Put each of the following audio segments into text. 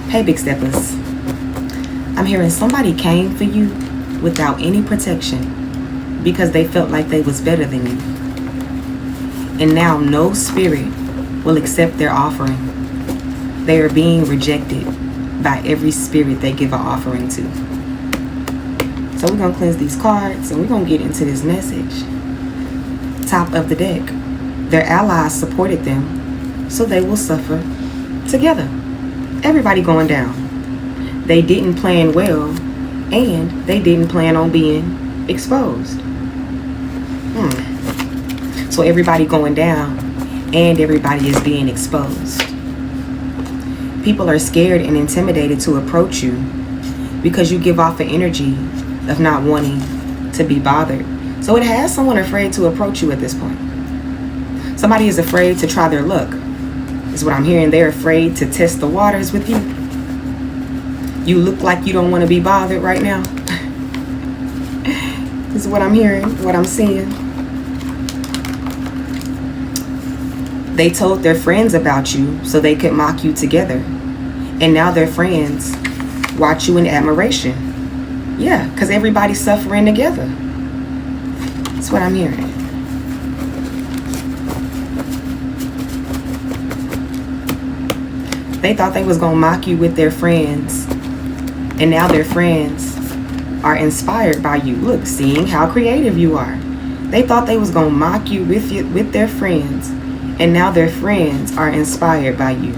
Hey, big steppers. I'm hearing somebody came for you without any protection because they felt like they was better than you. And now no spirit will accept their offering. They are being rejected by every spirit they give an offering to. So we're going to cleanse these cards and we're going to get into this message. Top of the deck. Their allies supported them, so they will suffer together. Everybody going down. They didn't plan well, and they didn't plan on being exposed. So everybody going down, and everybody is being exposed. People are scared and intimidated to approach you because you give off an energy of not wanting to be bothered. So it has someone afraid to approach you at this point. Somebody is afraid to try their luck. Is what I'm hearing. They're afraid to test the waters with you. You look like you don't want to be bothered right now. This is what I'm hearing, what I'm seeing. They told their friends about you so they could mock you together. And now their friends watch you in admiration. Yeah, because everybody's suffering together. That's what I'm hearing. They thought they was going to mock you with their friends. And now their friends are inspired by you. Look, seeing how creative you are. They thought they was going to mock you with their friends. And now their friends are inspired by you.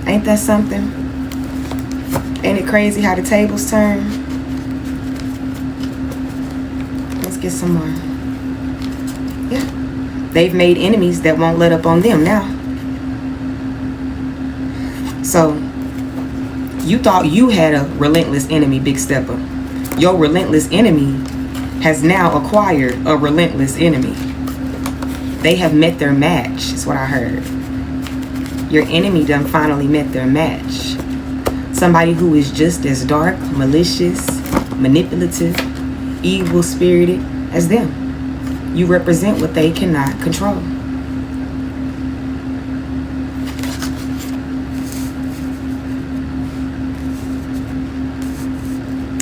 Ain't that something? Ain't it crazy how the tables turn? Let's get some more. Yeah. They've made enemies that won't let up on them now. So, you thought you had a relentless enemy, big stepper. Your relentless enemy has now acquired a relentless enemy. They have met their match, is what I heard. Your enemy done finally met their match. Somebody who is just as dark, malicious, manipulative, evil-spirited as them. You represent what they cannot control.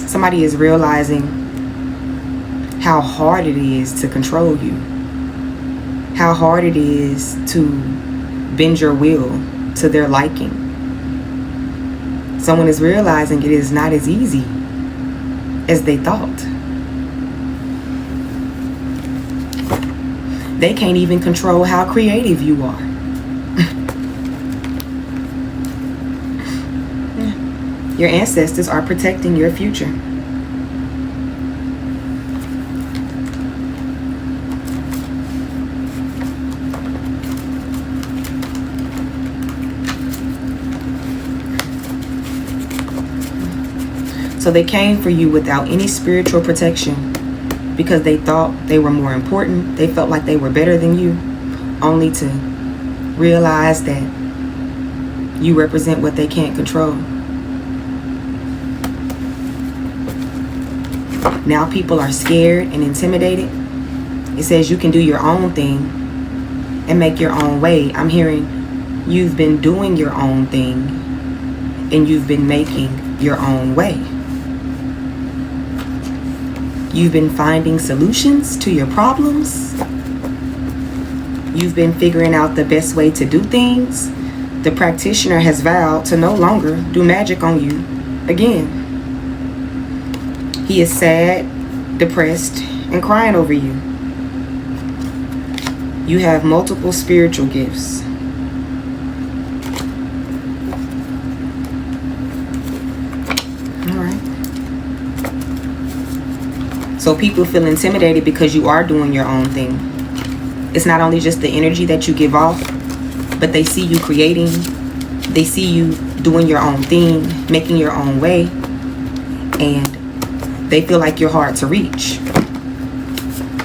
Somebody is realizing how hard it is to control you. How hard it is to bend your will to their liking. Someone is realizing it is not as easy as they thought. They can't even control how creative you are. Your ancestors are protecting your future. So they came for you without any spiritual protection because they thought they were more important. They felt like they were better than you, only to realize that you represent what they can't control. Now people are scared and intimidated. It says you can do your own thing and make your own way. I'm hearing you've been doing your own thing and you've been making your own way. You've been finding solutions to your problems. You've been figuring out the best way to do things. The practitioner has vowed to no longer do magic on you again. He is sad, depressed, and crying over you. You have multiple spiritual gifts. Alright. So people feel intimidated because you are doing your own thing. It's not only just the energy that you give off, but they see you creating. They see you doing your own thing, making your own way. And they feel like you're hard to reach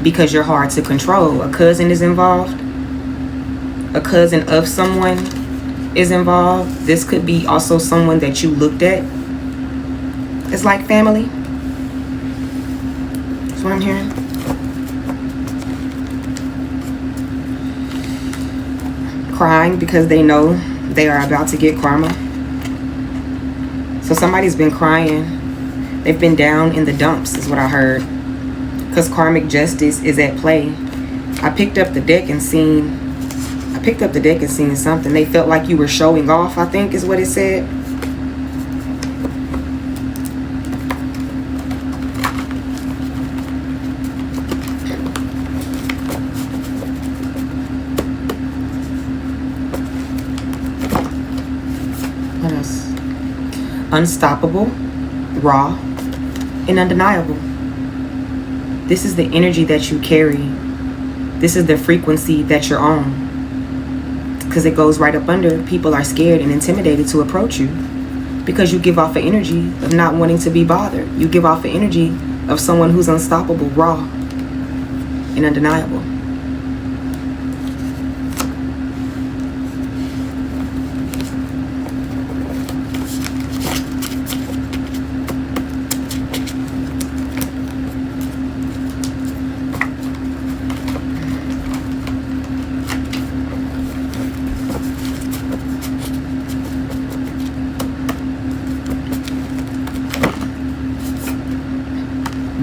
because you're hard to control. A cousin is involved. A cousin of someone is involved. This could be also someone that you looked at. It's like family. That's what I'm hearing. Crying because they know they are about to get karma. So somebody's been crying. They've been down in the dumps is what I heard. Because karmic justice is at play. I picked up the deck and seen something. They felt like you were showing off, I think is what it said. What else? Unstoppable, raw, and undeniable. This is the energy that you carry. This is the frequency that you're on. Because it goes right up under. People are scared and intimidated to approach you. Because you give off an energy of not wanting to be bothered. You give off an energy of someone who's unstoppable, raw, and undeniable.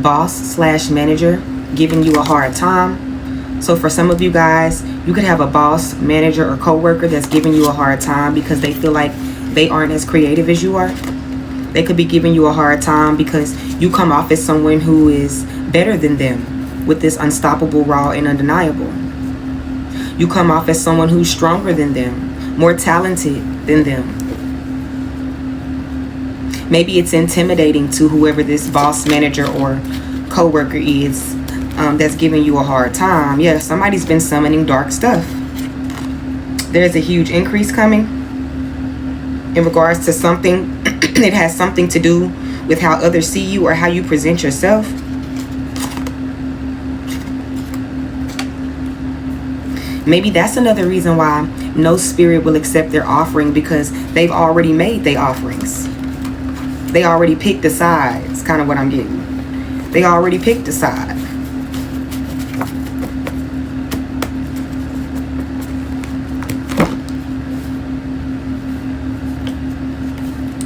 Boss/manager giving you a hard time. So for some of you guys, you could have a boss, manager, or co-worker that's giving you a hard time because they feel like they aren't as creative as you are. They could be giving you a hard time because you come off as someone who is better than them with this unstoppable, raw, and undeniable. You come off as someone who's stronger than them, more talented than them. Maybe it's intimidating to whoever this boss, manager, or co-worker is that's giving you a hard time. Yeah, somebody's been summoning dark stuff. There's a huge increase coming in regards to something. It has something to do with how others see you or how you present yourself. Maybe that's another reason why no spirit will accept their offering, because they've already made their offerings. They already picked the side. It's kind of what I'm getting. They already picked the side.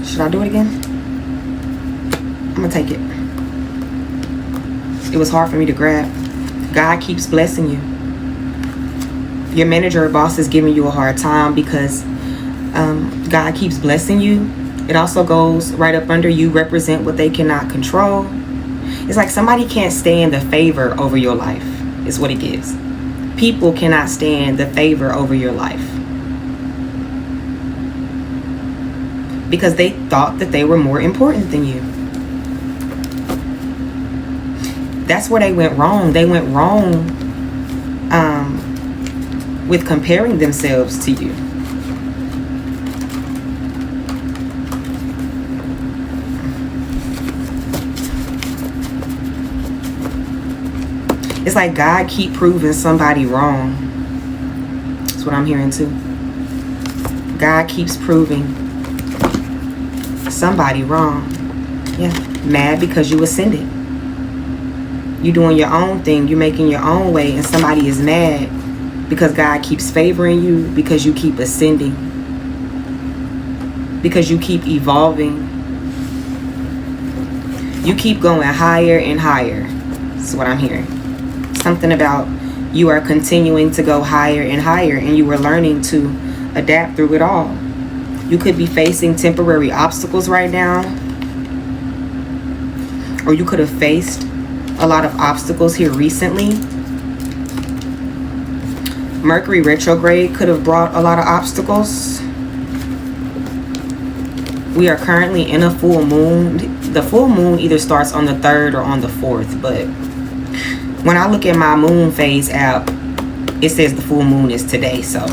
Should I do it again? I'm going to take it. It was hard for me to grab. God keeps blessing you. Your manager or boss is giving you a hard time because God keeps blessing you. It also goes right up under you represent what they cannot control. It's like somebody can't stand the favor over your life, is what it gives. People cannot stand the favor over your life. Because they thought that they were more important than you. That's where they went wrong. They went wrong with comparing themselves to you. It's like God keep proving somebody wrong. That's what I'm hearing too. God keeps proving somebody wrong. Yeah, mad because you ascended. You doing your own thing. You're making your own way, and somebody is mad because God keeps favoring you, because you keep ascending, because you keep evolving. You keep going higher and higher. That's what I'm hearing. Something about you are continuing to go higher and higher, and you are learning to adapt through it all. You could be facing temporary obstacles right now, or you could have faced a lot of obstacles here recently. Mercury retrograde could have brought a lot of obstacles. We are currently in a full moon. The full moon either starts on the 3rd or on the 4th, but when I look at my moon phase app, it says the full moon is today. So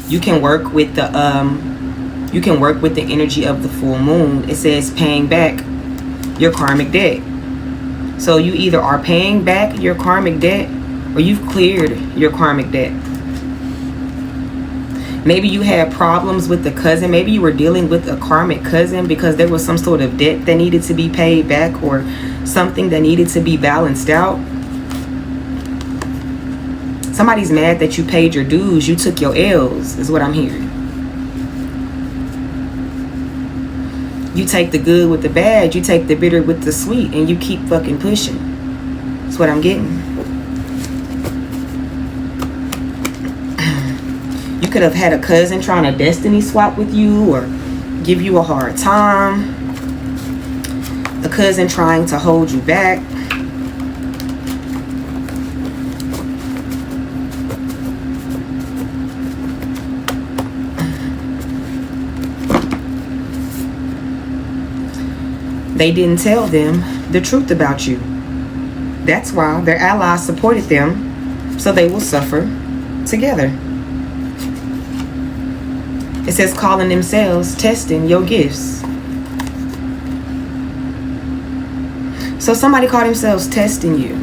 you can work with the energy of the full moon. It says paying back your karmic debt. So you either are paying back your karmic debt or you've cleared your karmic debt. Maybe you had problems with the cousin. Maybe you were dealing with a karmic cousin because there was some sort of debt that needed to be paid back, or something that needed to be balanced out. Somebody's mad that you paid your dues. You took your L's, is what I'm hearing. You take the good with the bad, you take the bitter with the sweet, and you keep fucking pushing. That's what I'm getting. You could have had a cousin trying to destiny swap with you or give you a hard time. A cousin trying to hold you back. They didn't tell them the truth about you. That's why their allies supported them, so they will suffer together. It says calling themselves testing your gifts. So somebody called themselves testing you.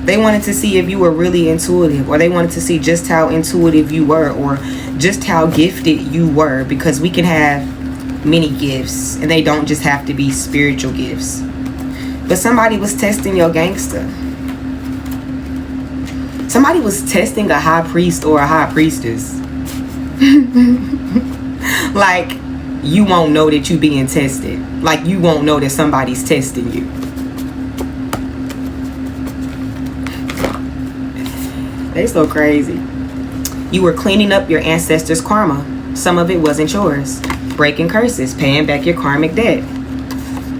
They wanted to see if you were really intuitive, or they wanted to see just how intuitive you were, or just how gifted you were, because we can have many gifts and they don't just have to be spiritual gifts. But somebody was testing your gangster. Somebody was testing a high priest or a high priestess. Like, you won't know that you being tested. Like, you won't know that somebody's testing you. They so crazy. You were cleaning up your ancestors' karma. Some of it wasn't yours. Breaking curses, paying back your karmic debt.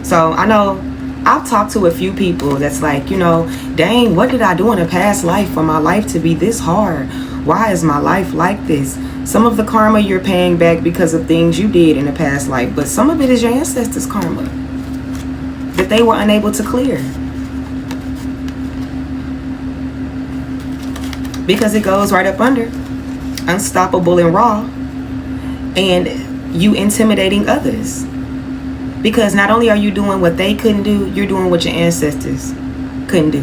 So I know I've talked to a few people that's like, you know, dang, what did I do in a past life for my life to be this hard? Why is my life like this? Some of the karma you're paying back because of things you did in a past life, but some of it is your ancestors' karma that they were unable to clear. Because it goes right up under unstoppable and raw, and you intimidating others. Because not only are you doing what they couldn't do, you're doing what your ancestors couldn't do.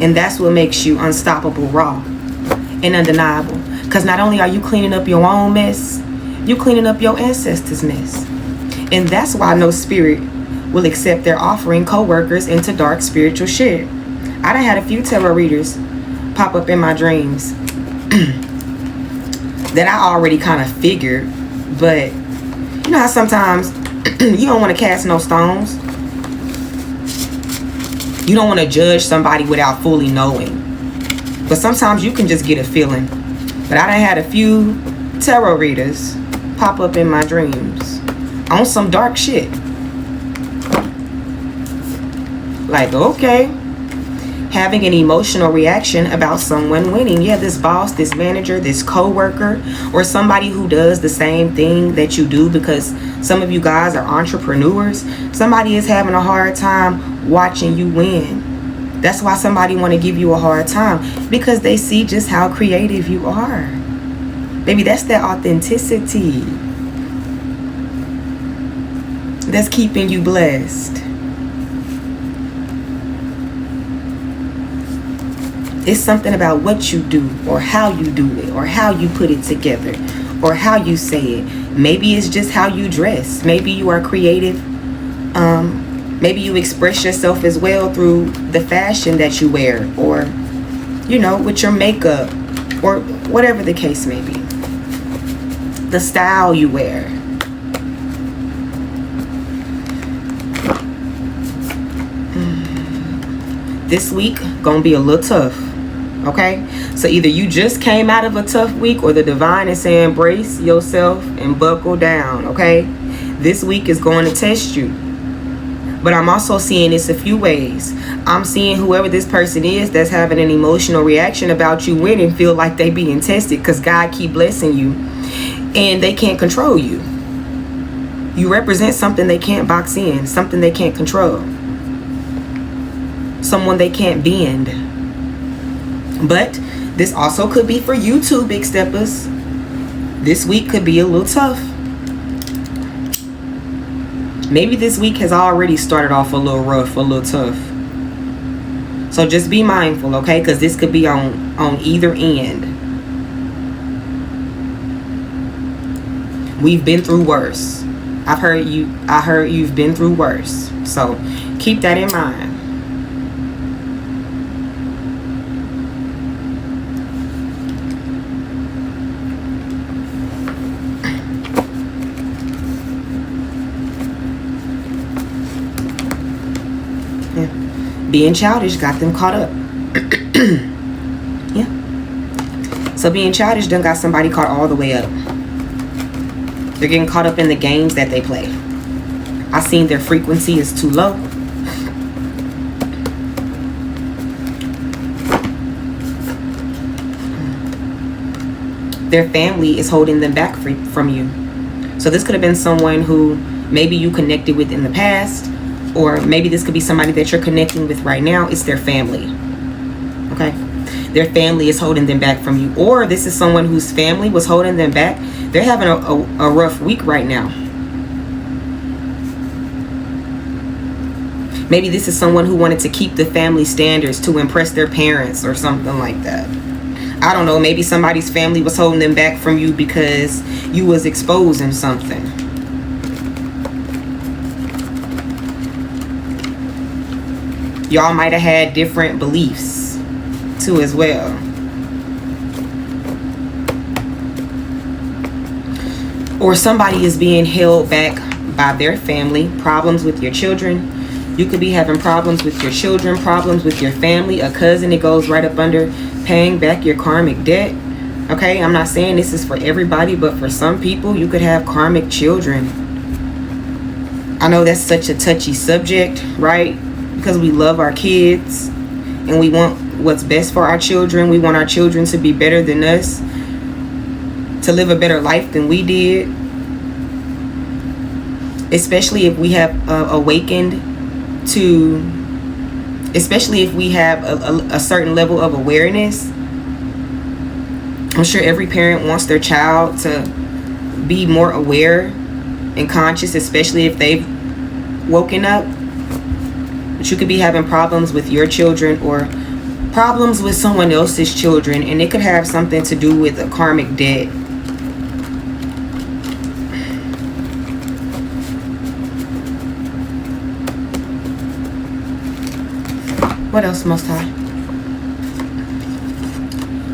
And that's what makes you unstoppable, raw, and undeniable. Because not only are you cleaning up your own mess, you're cleaning up your ancestors' mess. And that's why no spirit will accept their offering co-workers into dark spiritual shit. I done had a few tarot readers pop up in my dreams that I already kind of figured. But you know how sometimes you don't want to cast no stones. You don't want to judge somebody without fully knowing. But sometimes you can just get a feeling. But I done had a few tarot readers pop up in my dreams on some dark shit. Like, okay, having an emotional reaction about someone winning. Yeah, this boss, this manager, this co-worker, or somebody who does the same thing that you do, because some of you guys are entrepreneurs. Somebody is having a hard time watching you win. That's why somebody want to give you a hard time, because they see just how creative you are. Baby, that's that authenticity that's keeping you blessed. It's something about what you do, or how you do it, or how you put it together, or how you say it. Maybe it's just how you dress. Maybe you are creative. Maybe you express yourself as well through the fashion that you wear, or, you know, with your makeup, or whatever the case may be. The style you wear. This week gonna be a little tough. Okay, so either you just came out of a tough week, or the divine is saying brace yourself and buckle down. Okay, this week is going to test you. But I'm also seeing this a few ways. I'm seeing whoever this person is that's having an emotional reaction about you winning feel like they being tested, because God keep blessing you and they can't control you. You represent something they can't box in, something they can't control, someone they can't bend. But this also could be for you too, big steppers. This week could be a little tough. Maybe this week has already started off a little rough, a little tough. So just be mindful, okay? Because this could be on either end. We've been through worse. I heard you've been through worse. So keep that in mind. being childish got them caught up. Yeah. So being childish done got somebody caught all the way up. They're getting caught up in the games that they play. I seen their frequency is too low. Their family is holding them back from you. So this could have been someone who maybe you connected with in the past, or maybe this could be somebody that you're connecting with right now. It's their family. Okay? Their family is holding them back from you. Or this is someone whose family was holding them back. They're having a rough week right now. Maybe this is someone who wanted to keep the family standards to impress their parents or something like that. I don't know. Maybe somebody's family was holding them back from you because you was exposing something. Y'all might have had different beliefs too as well. Or somebody is being held back by their family. Problems with your children. You could be having problems with your children, problems with your family, a cousin. It goes right up under paying back your karmic debt. Okay, I'm not saying this is for everybody, but for some people, you could have karmic children. I know that's such a touchy subject, right? Because we love our kids and we want what's best for our children. We want our children to be better than us, to live a better life than we did. Especially if we have awakened to, especially if we have a certain level of awareness. I'm sure every parent wants their child to be more aware and conscious, especially if they've woken up. But you could be having problems with your children or problems with someone else's children, and it could have something to do with a karmic debt. What else, Most High?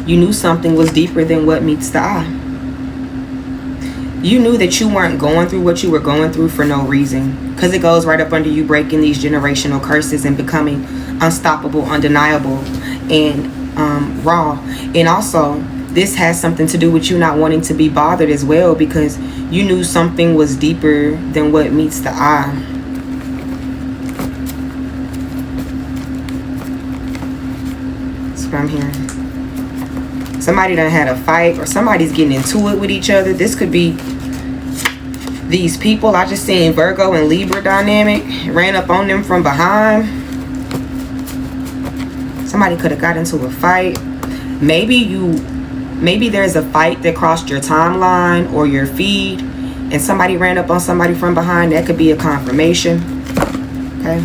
You knew something was deeper than what meets the eye. You knew that you weren't going through what you were going through for no reason. Because it goes right up under you breaking these generational curses and becoming unstoppable, undeniable, and raw. And also, this has something to do with you not wanting to be bothered as well, because you knew something was deeper than what meets the eye. That's what I'm hearing. Somebody done had a fight, or somebody's getting into it with each other. This could be these people. I just seen Virgo and Libra dynamic. Ran up on them from behind. Somebody could have got into a fight. Maybe there's a fight that crossed your timeline or your feed, and somebody ran up on somebody from behind. That could be a confirmation. Okay,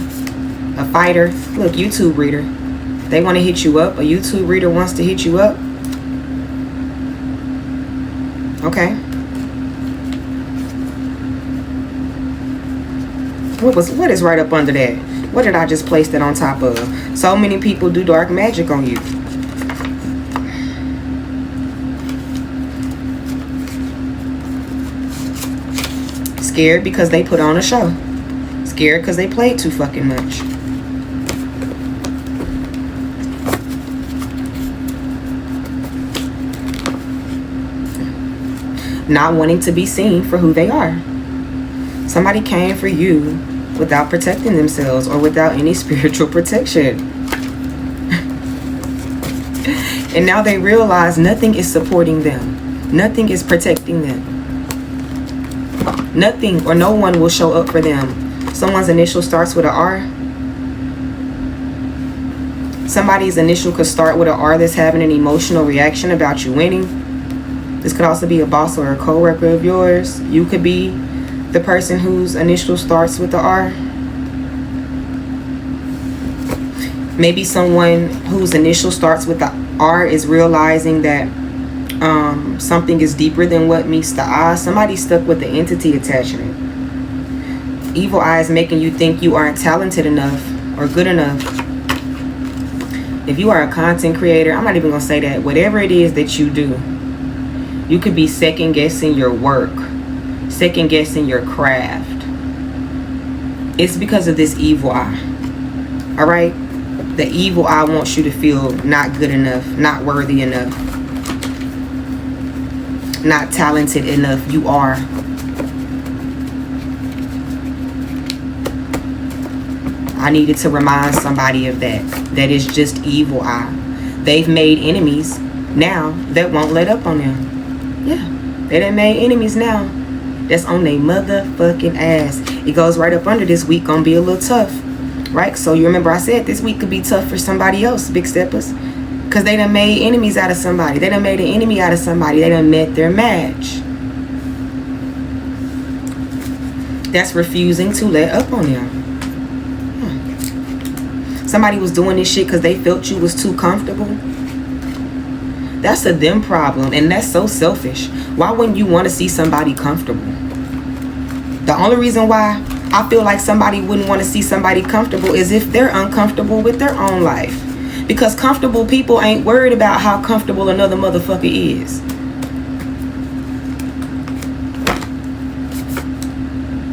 a fighter. Look, YouTube reader. They want to hit you up. A YouTube reader wants to hit you up. Okay. What is right up under that? What did I just place that on top of? So many people do dark magic on you. Scared because they put on a show. Scared because they played too fucking much. Not wanting to be seen for who they are. Somebody came for you without protecting themselves or without any spiritual protection. And now they realize nothing is supporting them. Nothing is protecting them. Nothing or no one will show up for them. Someone's initial starts with an R. Somebody's initial could start with an R that's having an emotional reaction about you winning. This could also be a boss or a co-worker of yours. You could be the person whose initial starts with the R. Maybe someone whose initial starts with the R is realizing that something is deeper than what meets the eye. Somebody's stuck with the entity attachment. Evil eye is making you think you aren't talented enough or good enough. If you are a content creator, I'm not even going to say that. Whatever it is that you do, you could be second guessing your work, second guessing your craft. It's because of this evil eye. All right? The evil eye wants you to feel not good enough, not worthy enough, not talented enough. You are. I needed to remind somebody of that. That is just evil eye. They've made enemies now that won't let up on them. Yeah, they done made enemies now that's on their motherfucking ass. It goes right up under this week gonna be a little tough, right? So you remember I said this week could be tough for somebody else, big steppers, because they done made enemies out of somebody. They done made an enemy out of somebody. They done met their match. That's refusing to let up on them. Somebody was doing this shit because they felt you was too comfortable. That's a them problem, and that's so selfish. Why wouldn't you want to see somebody comfortable? The only reason why I feel like somebody wouldn't want to see somebody comfortable is if they're uncomfortable with their own life. Because comfortable people ain't worried about how comfortable another motherfucker is.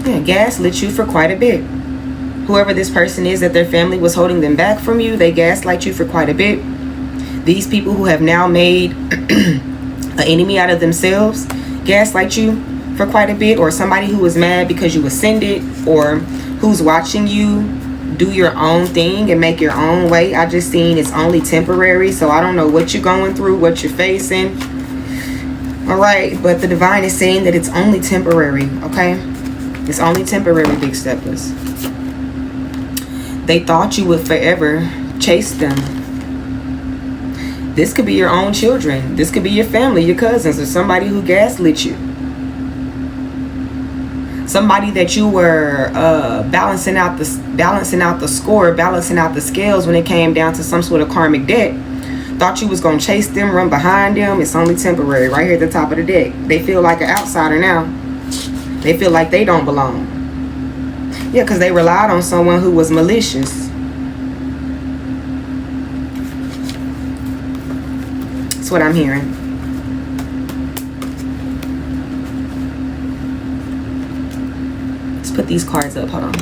Yeah, gaslit you for quite a bit. Whoever this person is that their family was holding them back from you, they gaslight you for quite a bit. These people who have now made an enemy out of themselves gaslight you for quite a bit. Or somebody who was mad because you ascended, or who's watching you do your own thing and make your own way. I just seen it's only temporary, so I don't know what you're going through, what you're facing. All right, but the divine is saying that it's only temporary, okay? It's only temporary, big steppers. They thought you would forever chase them. This could be your own children. This could be your family, your cousins, or somebody who gaslit you. Somebody that you were balancing out the score, balancing out the scales when it came down to some sort of karmic debt. Thought you was going to chase them, run behind them. It's only temporary. Right here at the top of the deck. They feel like an outsider now. They feel like they don't belong. Yeah, because they relied on someone who was malicious. That's what I'm hearing. Let's put these cards up. Hold on.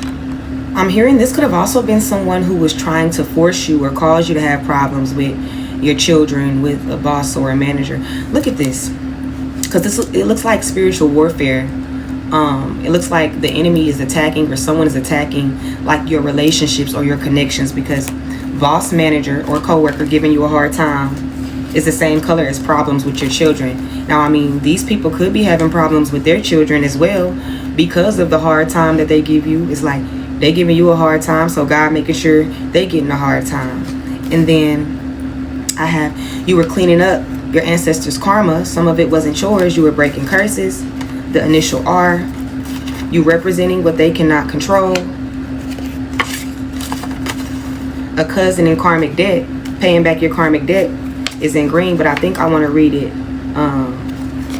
I'm hearing this could have also been someone who was trying to force you or cause you to have problems with your children, with a boss or a manager. Look at this. Because it looks like spiritual warfare. It looks like the enemy is attacking, or someone is attacking, like your relationships or your connections, because boss, manager, or coworker giving you a hard time is the same color as problems with your children. Now, I mean, these people could be having problems with their children as well because of the hard time that they give you. It's like they giving you a hard time, so God making sure they getting a hard time. And then I have, you were cleaning up your ancestors' karma. Some of it wasn't yours. You were breaking curses. The initial R. You representing what they cannot control. A cousin in karmic debt, paying back your karmic debt, is in green, but I think I want to read it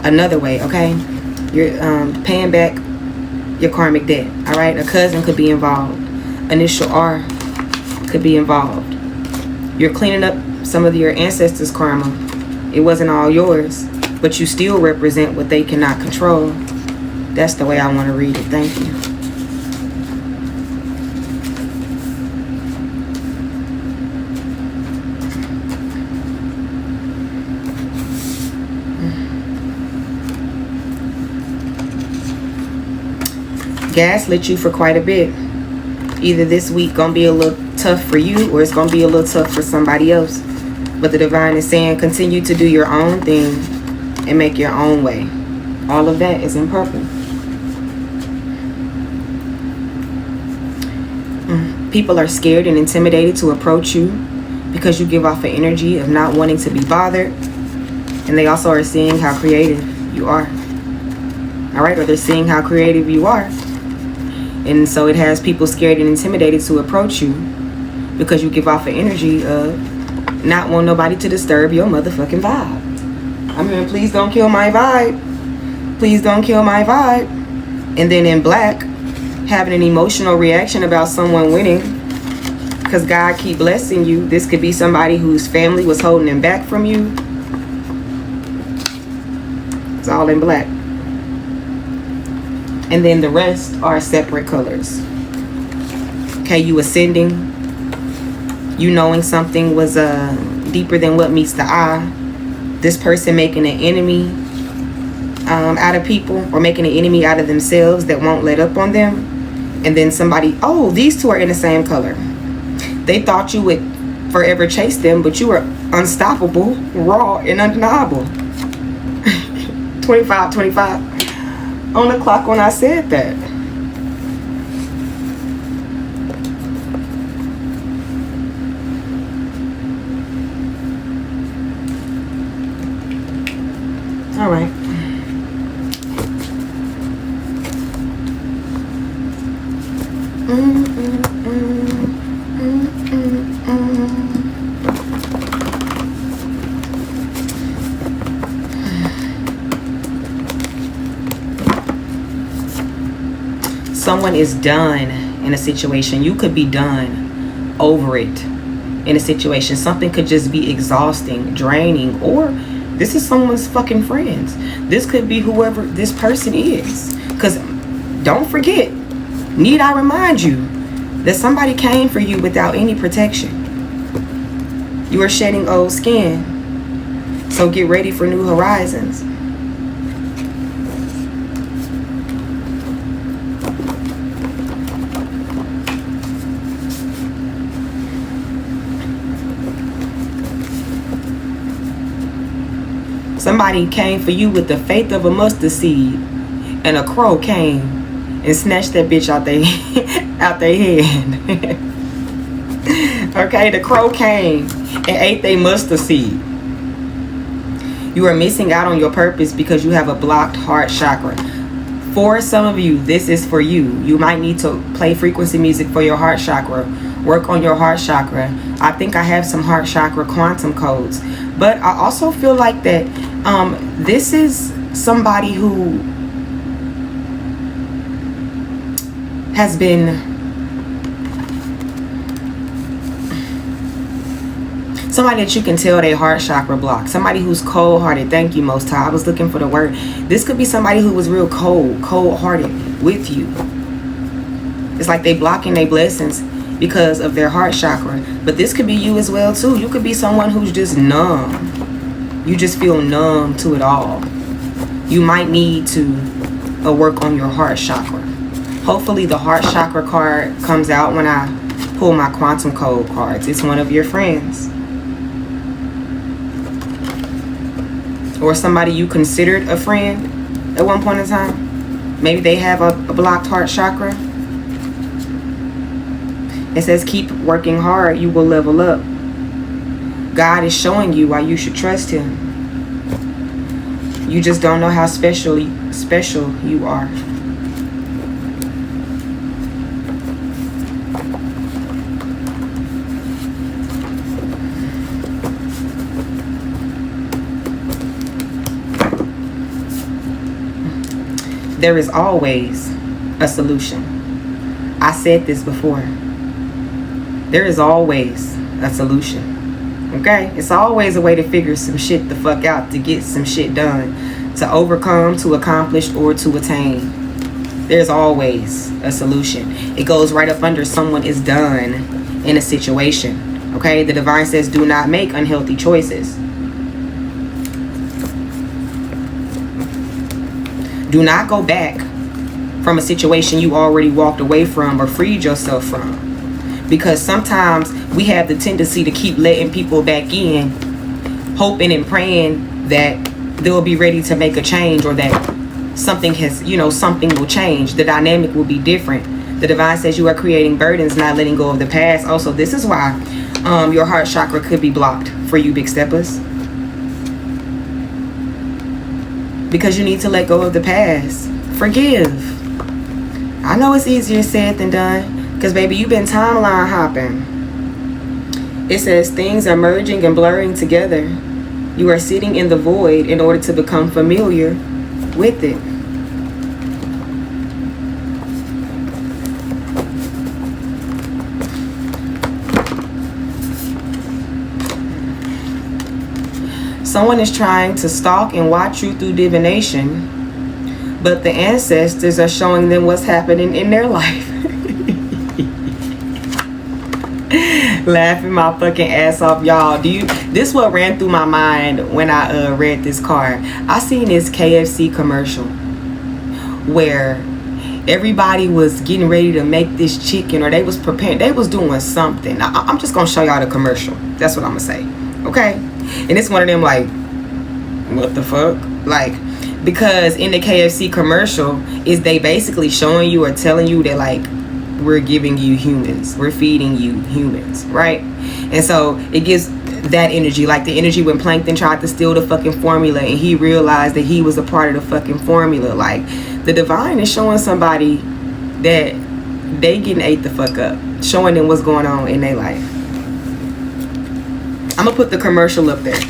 another way, okay? You're paying back your karmic debt, all right? A cousin could be involved. Initial R could be involved. You're cleaning up some of your ancestors' karma. It wasn't all yours, but you still represent what they cannot control. That's the way I want to read it. Thank you. Gaslit you for quite a bit. Either this week gonna be a little tough for you, or it's gonna be a little tough for somebody else. But the divine is saying continue to do your own thing and make your own way. All of that is in purple. People are scared and intimidated to approach you because you give off an energy of not wanting to be bothered. And they also are seeing how creative you are. Alright, or they're seeing how creative you are. And so it has people scared and intimidated to approach you because you give off an energy of not want nobody to disturb your motherfucking vibe. I mean, please don't kill my vibe. Please don't kill my vibe. And then in black, having an emotional reaction about someone winning because God keep blessing you. This could be somebody whose family was holding them back from you. It's all in black. And then the rest are separate colors. Okay, you ascending. You knowing something was deeper than what meets the eye. This person making an enemy out of people, or making an enemy out of themselves that won't let up on them. And then somebody, oh, these two are in the same color. They thought you would forever chase them, but you were unstoppable, raw, and undeniable. 25 on the clock when I said that. All right. Someone is done in a situation. You could be done over it in a situation. Something could just be exhausting, draining, or this is someone's fucking friends. This could be whoever this person is. Because don't forget, need I remind you that somebody came for you without any protection. You are shedding old skin. So get ready for new horizons. Somebody came for you with the faith of a mustard seed, and a crow came and snatched that bitch out their hand. Okay, the crow came and ate their mustard seed. You are missing out on your purpose because you have a blocked heart chakra. For some of you, this is for you. You might need to play frequency music for your heart chakra. Work on your heart chakra. I think I have some heart chakra quantum codes. But I also feel like that this is somebody who has been somebody that you can tell their heart chakra blocked. Somebody who's cold-hearted. Thank you, Most High. I was looking for the word. This could be somebody who was real cold-hearted with you. It's like they blocking their blessings because of their heart chakra. But this could be you as well too. You could be someone who's just numb. You just feel numb to it all. You might need to work on your heart chakra. Hopefully the heart chakra card comes out when I pull my quantum code cards. It's one of your friends. Or somebody you considered a friend at one point in time. Maybe they have a blocked heart chakra. It says keep working hard, you will level up. God is showing you why you should trust him. You just don't know how special you are. There is always a solution. I said this before. There is always a solution. Okay? It's always a way to figure some shit the fuck out, to get some shit done, to overcome, to accomplish, or to attain. There's always a solution. It goes right up under someone is done in a situation. Okay? The divine says do not make unhealthy choices. Do not go back from a situation you already walked away from or freed yourself from. Because sometimes we have the tendency to keep letting people back in, hoping and praying that they'll be ready to make a change, or that something has, something will change. The dynamic will be different. The divine says you are creating burdens, not letting go of the past. Also, this is why your heart chakra could be blocked for you, big steppers. Because you need to let go of the past. Forgive. I know it's easier said than done. Because, baby, you've been timeline hopping. It says things are merging and blurring together. You are sitting in the void in order to become familiar with it. Someone is trying to stalk and watch you through divination, but the ancestors are showing them what's happening in their life. Laughing my fucking ass off, y'all. This what ran through my mind when I read this card. I seen this KFC commercial where everybody was getting ready to make this chicken, or they was preparing, they was doing something. I'm just gonna show y'all the commercial. That's what I'm gonna say, okay? And it's one of them like, what the fuck? Like, because in the KFC commercial is they basically showing you or telling you that like, we're giving you humans, we're feeding you humans, right? And so it gives that energy, like the energy when Plankton tried to steal the fucking formula and he realized that he was a part of the fucking formula. Like, the divine is showing somebody that they getting ate the fuck up, showing them what's going on in their life. I'm gonna put the commercial up there.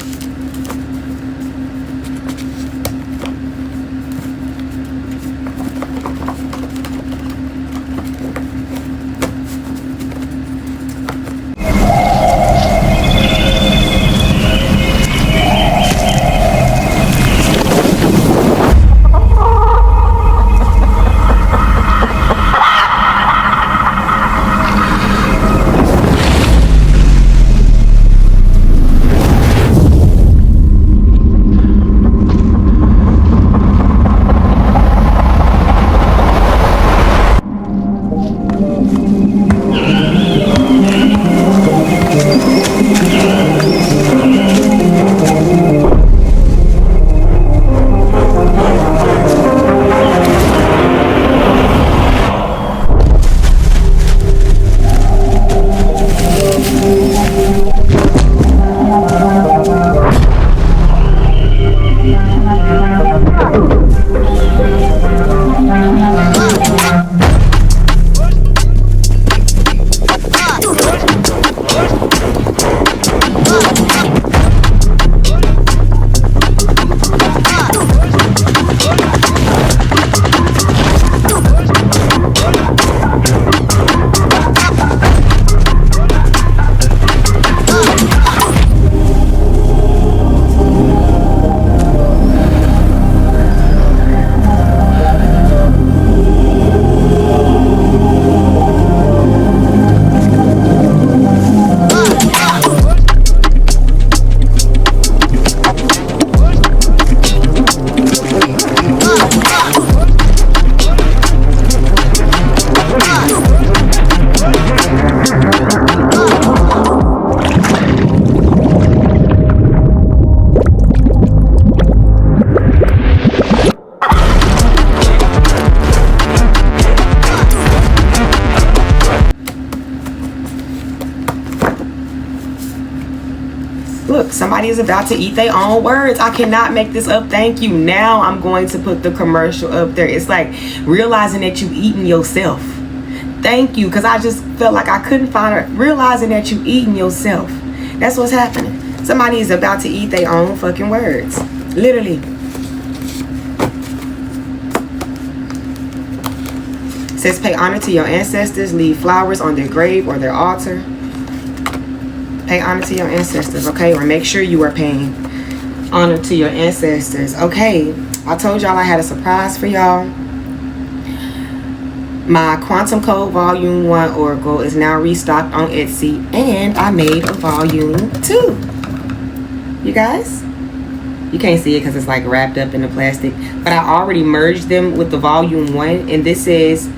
Look, somebody is about to eat their own words. I cannot make this up. Thank you. Now I'm going to put the commercial up there. It's like realizing that you eating yourself. Thank you, because I just felt like I couldn't find it. Realizing that you eating yourself. That's what's happening. Somebody is about to eat their own fucking words. Literally. It says pay honor to your ancestors. Leave flowers on their grave or their altar. Pay honor to your ancestors, okay? Or make sure you are paying honor to your ancestors. Okay, I told y'all I had a surprise for y'all. My Quantum Code Volume 1 Oracle is now restocked on Etsy, and I made a Volume 2. You guys? You can't see it because it's like wrapped up in the plastic, but I already merged them with the Volume 1, and this is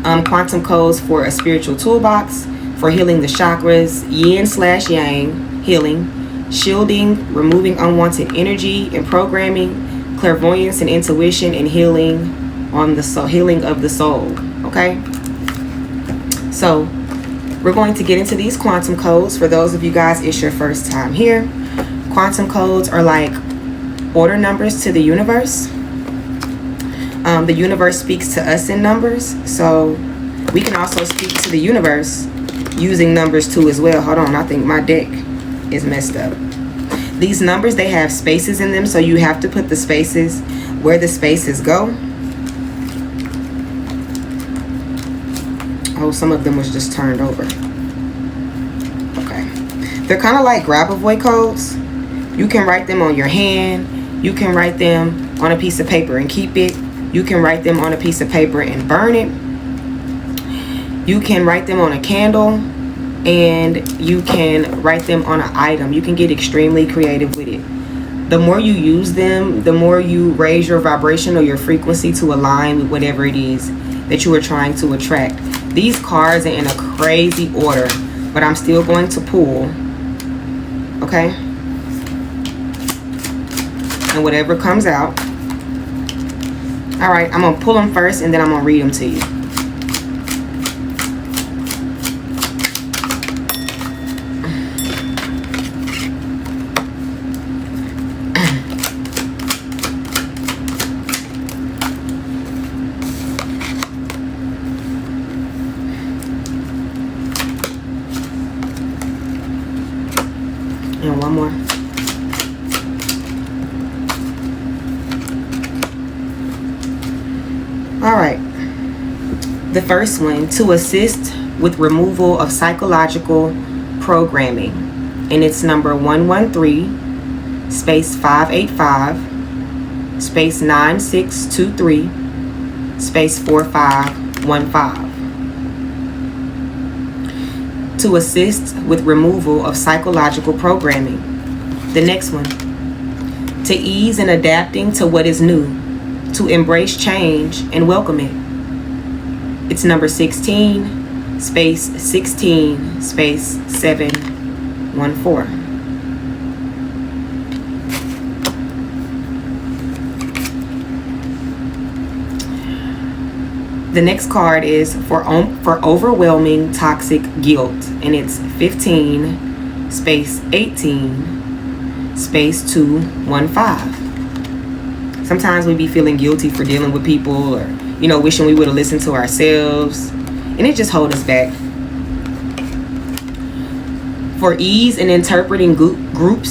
Quantum Codes for a Spiritual Toolbox for healing the chakras, yin/yang, healing, shielding, removing unwanted energy and programming, clairvoyance and intuition, and healing on the soul, healing of the soul. Okay, so we're going to get into these quantum codes. For those of you guys, it's your first time here. Quantum codes are like order numbers to the universe. The universe speaks to us in numbers, so we can also speak to the universe using numbers too as well. Hold on, I think my deck is messed up. These numbers, they have spaces in them, so you have to put the spaces where the spaces go. Oh, some of them was just turned over. Okay, they're kind of like grab-a-voy codes. You can write them on your hand. You can write them on a piece of paper and keep it. You can write them on a piece of paper and burn it. You can write them on a candle. and you can write them on an item. You can get extremely creative with it. The more you use them, the more you raise your vibration or your frequency to align with whatever it is that you are trying to attract. These cards are in a crazy order, but I'm still going to pull, okay? And whatever comes out. All right, I'm gonna pull them first and then I'm gonna read them to you. And one more. All right. The first one, to assist with removal of psychological programming. And it's number 113, space 585, space 9623, space 4515. To assist with removal of psychological programming. The next one, to ease in adapting to what is new, to embrace change and welcome it. It's number 16, space 16, space 714. The next card is for overwhelming toxic guilt, and it's 15, space 18, space 215. Sometimes we be feeling guilty for dealing with people, or, you know, wishing we would have listened to ourselves, and it just holds us back. For ease in interpreting group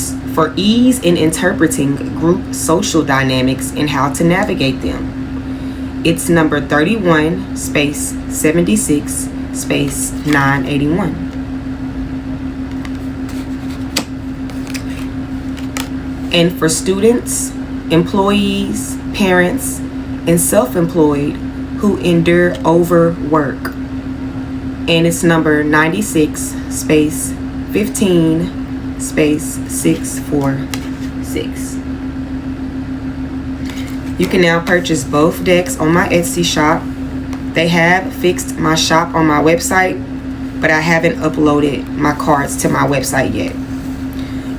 social dynamics and how to navigate them. It's number 31, space 76, space 981. And for students, employees, parents, and self-employed who endure overwork. And it's number 96, space 15, space 646. You can now purchase both decks on my Etsy shop. They have fixed my shop on my website, but I haven't uploaded my cards to my website yet.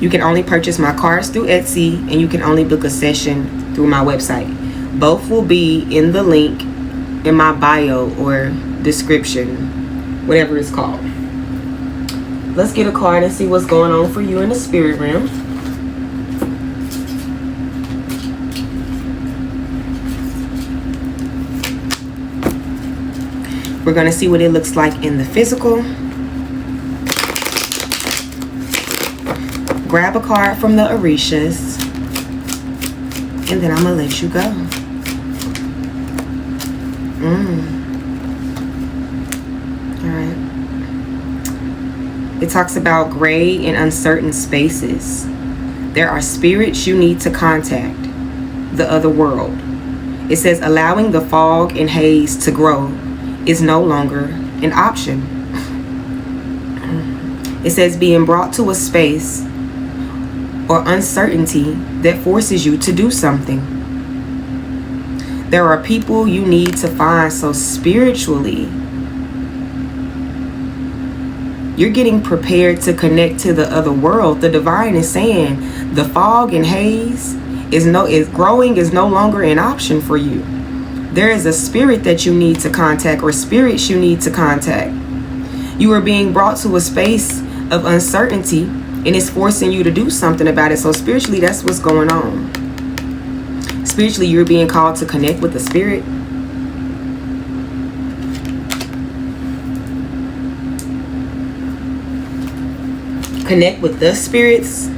You can only purchase my cards through Etsy, and you can only book a session through my website. Both will be in the link in my bio or description, whatever it's called. Let's get a card and see what's going on for you in the spirit realm. We're going to see what it looks like in the physical. Grab a card from the Orishas, and then I'm going to let you go. Alright. It talks about gray and uncertain spaces. There are spirits you need to contact, the other world. It says allowing the fog and haze to grow is no longer an option. It says being brought to a space or uncertainty that forces you to do something. There are people you need to find. So spiritually, you're getting prepared to connect to the other world. The divine is saying the fog and haze is growing is no longer an option for you. There is a spirit that you need to contact, or spirits you need to contact. You are being brought to a space of uncertainty, and it's forcing you to do something about it. So spiritually, that's what's going on. Spiritually, you're being called to connect with the spirit. Connect with the spirits.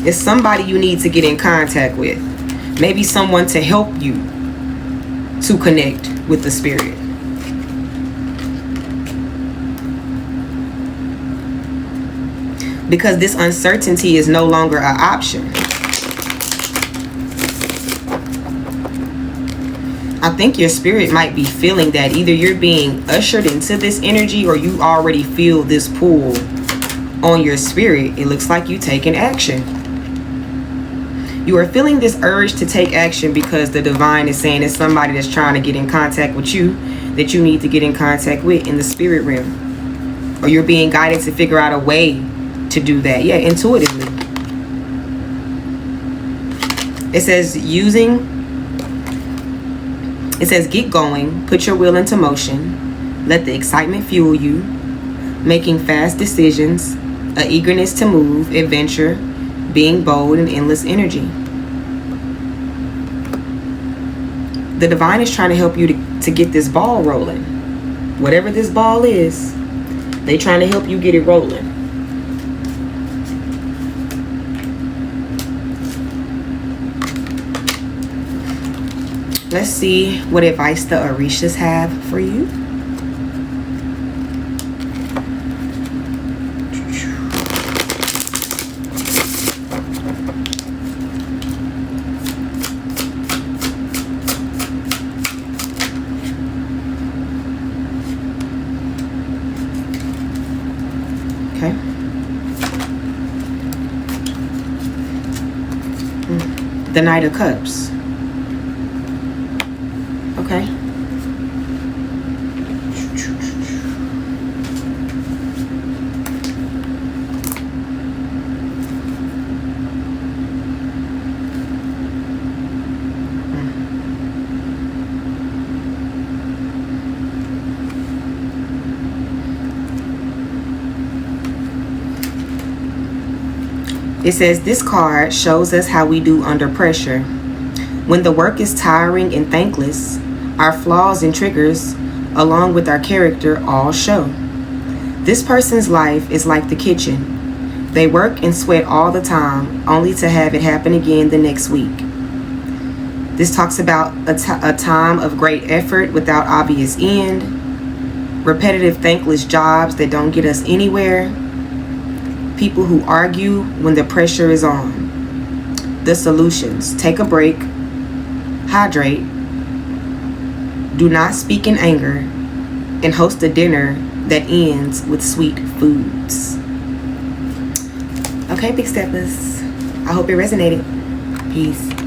It's somebody you need to get in contact with. Maybe someone to help you to connect with the spirit. Because this uncertainty is no longer an option. I think your spirit might be feeling that. Either you're being ushered into this energy or you already feel this pull on your spirit. It looks like you taking action. You are feeling this urge to take action because the divine is saying it's somebody that's trying to get in contact with you that you need to get in contact with in the spirit realm. Or you're being guided to figure out a way to do that. Yeah, intuitively. It says get going, put your will into motion, let the excitement fuel you, making fast decisions, a eagerness to move, adventure, being bold, and endless energy. The divine is trying to help you to get this ball rolling. Whatever this ball is, they're trying to help you get it rolling. Let's see what advice the Orishas have for you. Okay. The Knight of Cups. Okay. It says this card shows us how we do under pressure. When the work is tiring and thankless, our flaws and triggers, along with our character, all show. This person's life is like the kitchen. They work and sweat all the time, only to have it happen again the next week. This talks about a time of great effort without obvious end, repetitive, thankless jobs that don't get us anywhere, people who argue when the pressure is on. The solutions: take a break, hydrate, do not speak in anger, and host a dinner that ends with sweet foods. Okay, Big Steppers. I hope it resonated. Peace.